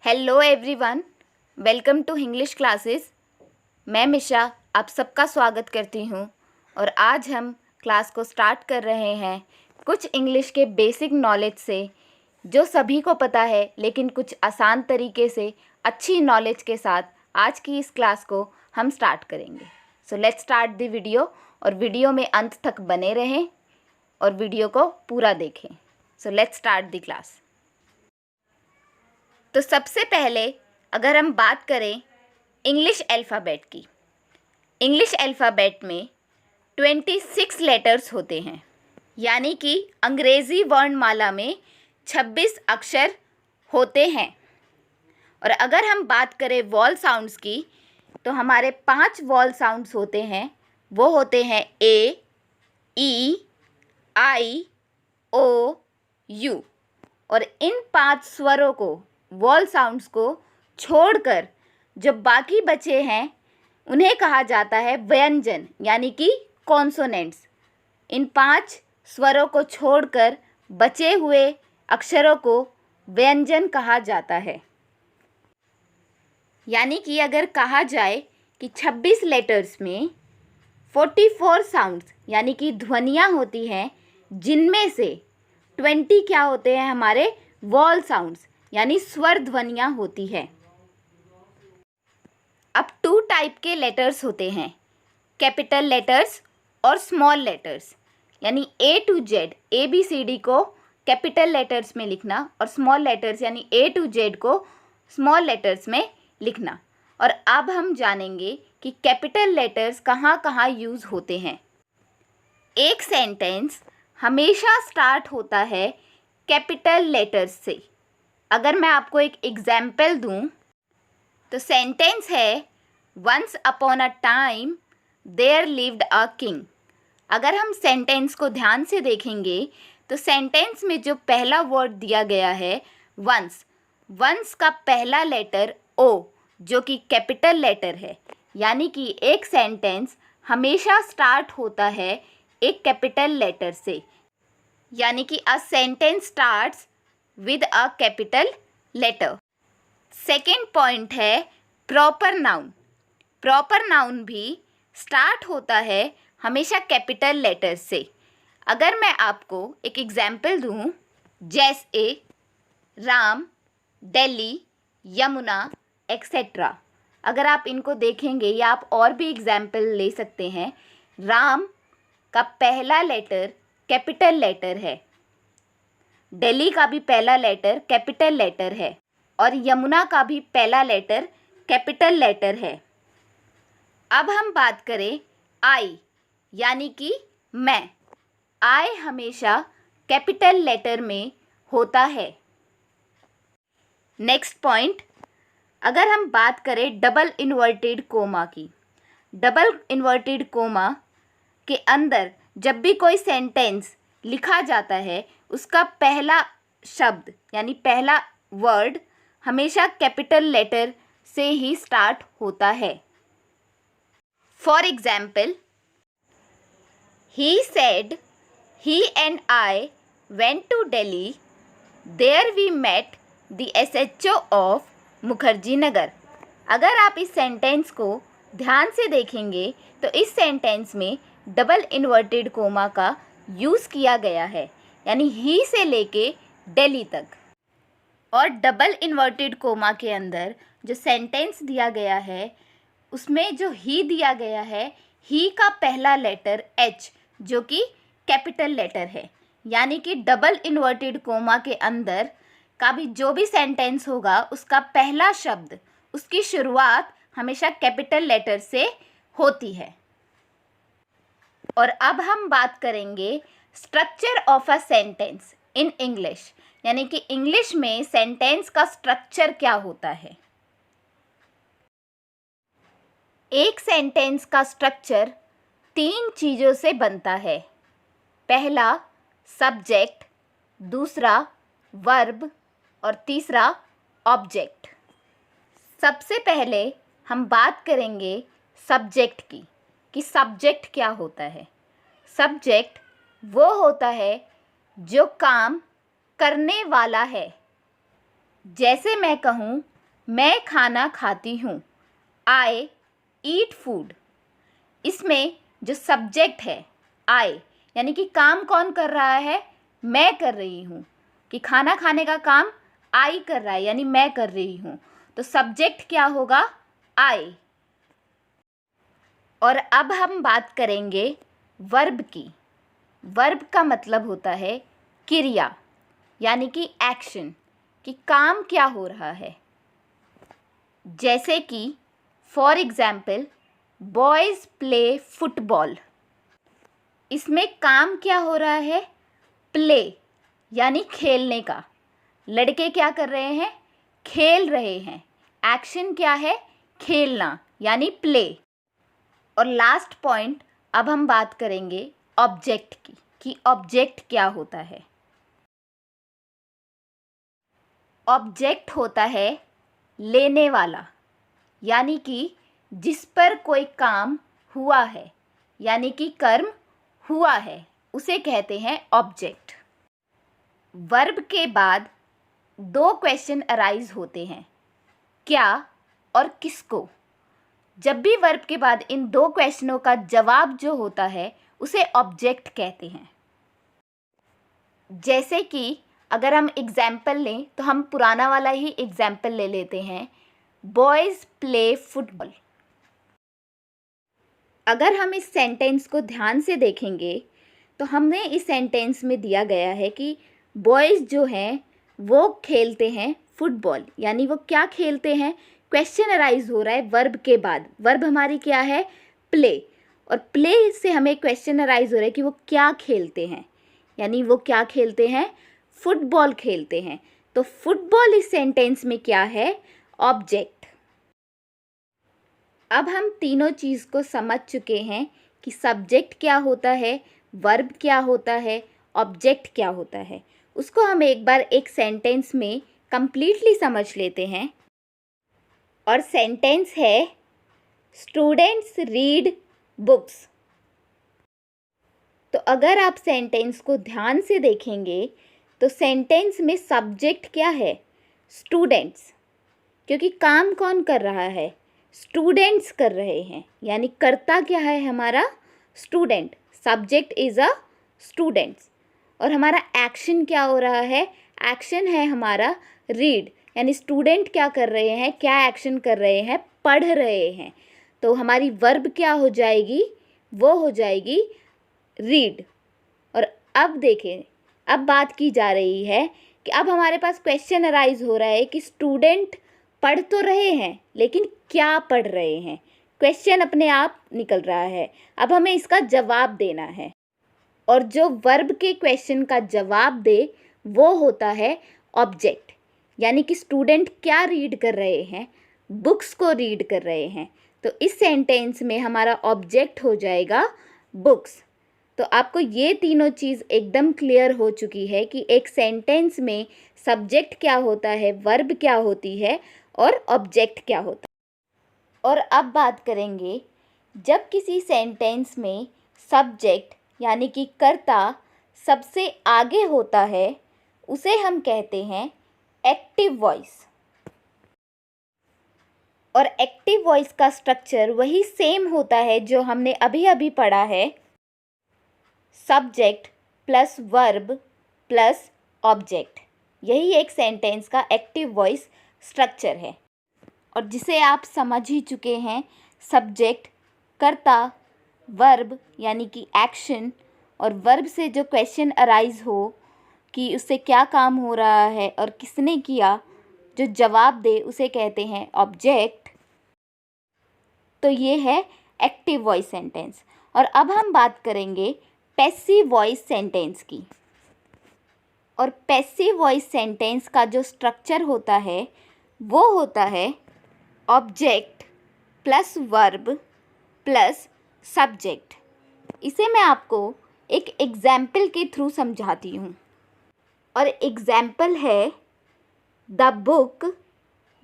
Hello everyone, welcome to English classes. मैं मिशा आप सबका स्वागत करती हूँ और आज हम क्लास को स्टार्ट कर रहे हैं कुछ इंग्लिश के बेसिक नॉलेज से जो सभी को पता है, लेकिन कुछ आसान तरीके से अच्छी नॉलेज के साथ आज की इस क्लास को हम स्टार्ट करेंगे। So let's start the video और वीडियो में अंत तक बने रहें और वीडियो को पूरा देखें। So let's start the class. तो सबसे पहले अगर हम बात करें इंग्लिश अल्फ़ाबेट की, इंग्लिश अल्फ़ाबेट में 26 लेटर्स होते हैं, यानी कि अंग्रेज़ी वर्णमाला में 26 अक्षर होते हैं। और अगर हम बात करें वॉल साउंड्स की, तो हमारे 5 वॉल साउंड्स होते हैं। वो होते हैं ए, ई, आई, ओ, यू। और इन 5 स्वरों को, वॉल साउंड्स को छोड़कर जो बाकी बचे हैं उन्हें कहा जाता है व्यंजन, यानी कि कॉन्सोनेंट्स। इन 5 स्वरों को छोड़कर बचे हुए अक्षरों को व्यंजन कहा जाता है। यानी कि अगर कहा जाए कि 26 लेटर्स में 44 साउंड्स यानी कि ध्वनियाँ होती हैं, जिनमें से 20 क्या होते हैं हमारे वॉल साउंड्स यानी स्वर ध्वनियाँ होती है। अब 2 टाइप के लेटर्स होते हैं, कैपिटल लेटर्स और स्मॉल लेटर्स। यानी A to Z, ABCD को कैपिटल लेटर्स में लिखना और स्मॉल लेटर्स यानी A to Z को स्मॉल लेटर्स में लिखना। और अब हम जानेंगे कि कैपिटल लेटर्स कहाँ कहाँ यूज़ होते हैं। एक सेंटेंस हमेशा स्टार्ट होता है कैपिटल लेटर्स से। अगर मैं आपको एक एग्जाम्पल दूं तो सेंटेंस है once upon a time there lived a king. अगर हम सेंटेंस को ध्यान से देखेंगे तो सेंटेंस में जो पहला वर्ड दिया गया है वंस, वंस का पहला लेटर ओ जो कि कैपिटल लेटर है, यानी कि एक सेंटेंस हमेशा स्टार्ट होता है एक कैपिटल लेटर से, यानी कि a sentence starts with a capital letter. Second point है प्रॉपर नाउन। प्रॉपर नाउन भी स्टार्ट होता है हमेशा कैपिटल लेटर से। अगर मैं आपको एक एग्जाम्पल दूँ, जैसे राम, दिल्ली, यमुना एक्सेट्रा। अगर आप इनको देखेंगे या आप और भी एग्जाम्पल ले सकते हैं, राम का पहला लेटर कैपिटल लेटर है, दिल्ली का भी पहला लेटर कैपिटल लेटर है और यमुना का भी पहला लेटर कैपिटल लेटर है। अब हम बात करें आई यानी कि मैं। आई हमेशा कैपिटल लेटर में होता है। नेक्स्ट पॉइंट, अगर हम बात करें डबल इन्वर्टेड कोमा की, डबल इन्वर्टेड कोमा के अंदर जब भी कोई सेंटेंस लिखा जाता है उसका पहला शब्द यानी पहला वर्ड हमेशा कैपिटल लेटर से ही स्टार्ट होता है। For example, he said he and I went to Delhi, there we met the SHO of Mukherjee Nagar. अगर आप इस सेंटेंस को ध्यान से देखेंगे तो इस सेंटेंस में डबल इन्वर्टेड कोमा का यूज़ किया गया है, यानी ही से लेके दिल्ली तक। और डबल इन्वर्टेड कोमा के अंदर जो सेंटेंस दिया गया है उसमें जो ही दिया गया है, ही का पहला लेटर H जो कि कैपिटल लेटर है, यानी कि डबल इन्वर्टेड कोमा के अंदर का भी जो भी सेंटेंस होगा उसका पहला शब्द, उसकी शुरुआत हमेशा कैपिटल लेटर से होती है। और अब हम बात करेंगे structure of a sentence in English, यानी कि इंग्लिश में सेंटेंस का स्ट्रक्चर क्या होता है। एक सेंटेंस का स्ट्रक्चर 3 चीज़ों से बनता है। पहला सब्जेक्ट, दूसरा वर्ब और तीसरा ऑब्जेक्ट। सबसे पहले हम बात करेंगे सब्जेक्ट की कि सब्जेक्ट क्या होता है। सब्जेक्ट वो होता है जो काम करने वाला है, जैसे मैं कहूँ मैं खाना खाती हूँ, आई ईट फूड। इसमें जो सब्जेक्ट है आई, यानी कि काम कौन कर रहा है, मैं कर रही हूँ, कि खाना खाने का काम आई कर रहा है यानी मैं कर रही हूँ, तो सब्जेक्ट क्या होगा, आई। और अब हम बात करेंगे वर्ब की। वर्ब का मतलब होता है क्रिया, यानी कि एक्शन, कि काम क्या हो रहा है। जैसे कि for example boys play football. इसमें काम क्या हो रहा है, प्ले यानी खेलने का। लड़के क्या कर रहे हैं, खेल रहे हैं। एक्शन क्या है, खेलना यानी प्ले। और लास्ट पॉइंट, अब हम बात करेंगे ऑब्जेक्ट की, कि ऑब्जेक्ट क्या होता है। ऑब्जेक्ट होता है लेने वाला, यानी कि जिस पर कोई काम हुआ है, यानी कि कर्म हुआ है, उसे कहते हैं ऑब्जेक्ट। वर्ब के बाद दो क्वेश्चन अराइज होते हैं, क्या और किसको। जब भी वर्ब के बाद इन दो क्वेश्चनों का जवाब जो होता है उसे ऑब्जेक्ट कहते हैं। जैसे कि अगर हम एग्जाम्पल लें तो हम पुराना वाला ही एग्जाम्पल ले लेते हैं, बॉयज़ प्ले फुटबॉल। अगर हम इस सेंटेंस को ध्यान से देखेंगे तो हमने इस सेंटेंस में दिया गया है कि बॉयज़ जो हैं वो खेलते हैं फुटबॉल, यानी वो क्या खेलते हैं, क्वेश्चन अराइज हो रहा है वर्ब के बाद। वर्ब हमारी क्या है, प्ले, और प्ले से हमें क्वेश्चन अराइज हो रहा है कि वो क्या खेलते हैं, यानी वो क्या खेलते हैं, फुटबॉल खेलते हैं। तो फुटबॉल इस सेंटेंस में क्या है, ऑब्जेक्ट। अब हम तीनों चीज़ को समझ चुके हैं कि सब्जेक्ट क्या होता है, वर्ब क्या होता है, ऑब्जेक्ट क्या होता है। उसको हम एक बार एक सेंटेंस में कंप्लीटली समझ लेते हैं। और सेंटेंस है, स्टूडेंट्स रीड बुक्स। तो अगर आप सेंटेंस को ध्यान से देखेंगे तो सेंटेंस में सब्जेक्ट क्या है, स्टूडेंट्स, क्योंकि काम कौन कर रहा है, स्टूडेंट्स कर रहे हैं, यानी कर्ता क्या है हमारा, student. Subject is a students. और हमारा एक्शन क्या हो रहा है, एक्शन है हमारा रीड, यानी स्टूडेंट क्या कर रहे हैं, क्या एक्शन कर रहे हैं, पढ़ रहे हैं। तो हमारी वर्ब क्या हो जाएगी, वो हो जाएगी रीड। और अब देखें, अब बात की जा रही है कि अब हमारे पास क्वेश्चन अराइज हो रहा है कि स्टूडेंट पढ़ तो रहे हैं लेकिन क्या पढ़ रहे हैं, क्वेश्चन अपने आप निकल रहा है। अब हमें इसका जवाब देना है, और जो वर्ब के क्वेश्चन का जवाब दे वो होता है ऑब्जेक्ट, यानी कि स्टूडेंट क्या रीड कर रहे हैं, बुक्स को रीड कर रहे हैं। तो इस सेंटेंस में हमारा ऑब्जेक्ट हो जाएगा बुक्स। तो आपको ये तीनों चीज़ एकदम क्लियर हो चुकी है कि एक सेंटेंस में सब्जेक्ट क्या होता है, वर्ब क्या होती है और ऑब्जेक्ट क्या होता है। और अब बात करेंगे, जब किसी सेंटेंस में सब्जेक्ट यानी कि कर्ता सबसे आगे होता है उसे हम कहते हैं एक्टिव वॉइस। और एक्टिव वॉइस का स्ट्रक्चर वही सेम होता है जो हमने अभी अभी पढ़ा है, subject plus verb plus object. यही एक सेंटेंस का एक्टिव वॉइस स्ट्रक्चर है, और जिसे आप समझ ही चुके हैं, सब्जेक्ट, कर्ता, वर्ब यानी कि एक्शन, और वर्ब से जो क्वेश्चन अराइज हो कि उससे क्या काम हो रहा है और किसने किया, जो जवाब दे उसे कहते हैं ऑब्जेक्ट। तो ये है एक्टिव वॉइस सेंटेंस। और अब हम बात करेंगे पैसिव वॉइस सेंटेंस की। और पैसिव वॉइस सेंटेंस का जो स्ट्रक्चर होता है वो होता है object plus verb plus subject. इसे मैं आपको एक एग्जाम्पल के थ्रू समझाती हूँ, और एग्जाम्पल है, the book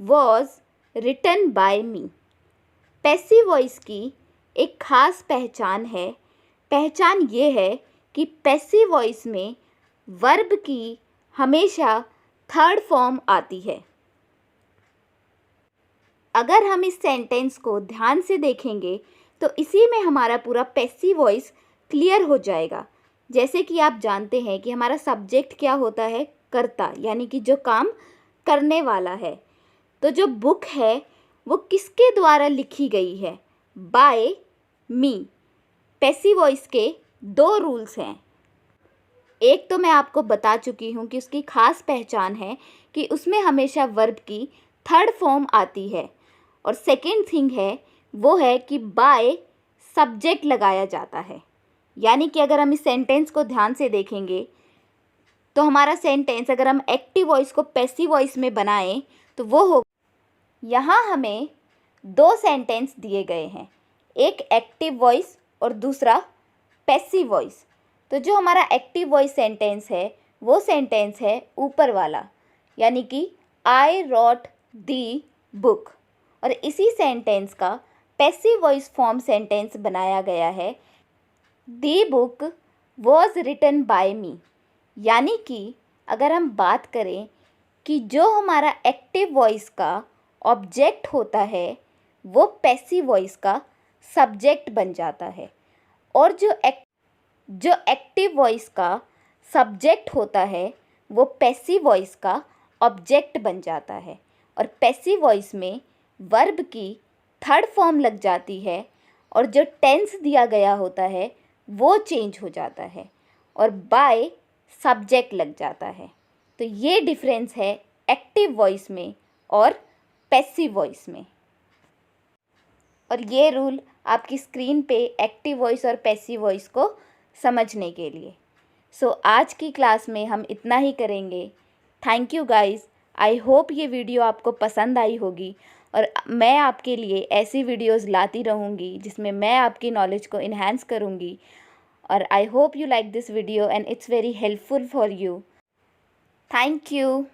was written by me. Passive voice की एक ख़ास पहचान है। पहचान ये है कि पैसिव वॉइस में वर्ब की हमेशा थर्ड फॉर्म आती है। अगर हम इस सेंटेंस को ध्यान से देखेंगे तो इसी में हमारा पूरा पैसिव वॉइस क्लियर हो जाएगा। जैसे कि आप जानते हैं कि हमारा सब्जेक्ट क्या होता है, कर्ता, यानी कि जो काम करने वाला है। तो जो बुक है वो किसके द्वारा लिखी गई है? Bye me. पैसिव वॉइस के दो रूल्स हैं। एक तो मैं आपको बता चुकी हूँ कि उसकी खास पहचान है कि उसमें हमेशा वर्ब की थर्ड फॉर्म आती है, और सेकेंड थिंग है वो है कि बाय सब्जेक्ट लगाया जाता है। यानी कि अगर हम इस सेंटेंस को ध्यान से देखेंगे तो हमारा सेंटेंस अगर हम एक्टिव वॉइस को पैसिव वॉइस में बनाएं तो वो हो, यहाँ हमें दो सेंटेंस दिए गए हैं, एक एक्टिव वॉइस और दूसरा पैसिव वॉइस। तो जो हमारा एक्टिव वॉइस सेंटेंस है वो सेंटेंस है ऊपर वाला, यानी कि आई रॉट दी बुक, और इसी सेंटेंस का पैसिव वॉइस फॉर्म सेंटेंस बनाया गया है दी बुक वॉज रिटन बाय मी। यानी कि अगर हम बात करें कि जो हमारा एक्टिव वॉइस का ऑब्जेक्ट होता है वो पैसिव वॉइस का सब्जेक्ट बन जाता है, और जो एक्टिव वॉइस का सब्जेक्ट होता है वो पैसिव वॉइस का ऑब्जेक्ट बन जाता है। और पैसिव वॉइस में वर्ब की थर्ड फॉर्म लग जाती है और जो टेंस दिया गया होता है वो चेंज हो जाता है और बाय सब्जेक्ट लग जाता है। तो ये डिफरेंस है एक्टिव वॉइस में और पैसिव वॉइस में। और ये रूल आपकी स्क्रीन पे एक्टिव वॉइस और पैसिव वॉइस को समझने के लिए। सो आज की क्लास में हम इतना ही करेंगे। Thank you guys. I hope ये वीडियो आपको पसंद आई होगी और मैं आपके लिए ऐसी वीडियोस लाती रहूँगी जिसमें मैं आपकी नॉलेज को इन्हांस करूँगी। और I hope you like this video and it's very helpful for you. Thank you.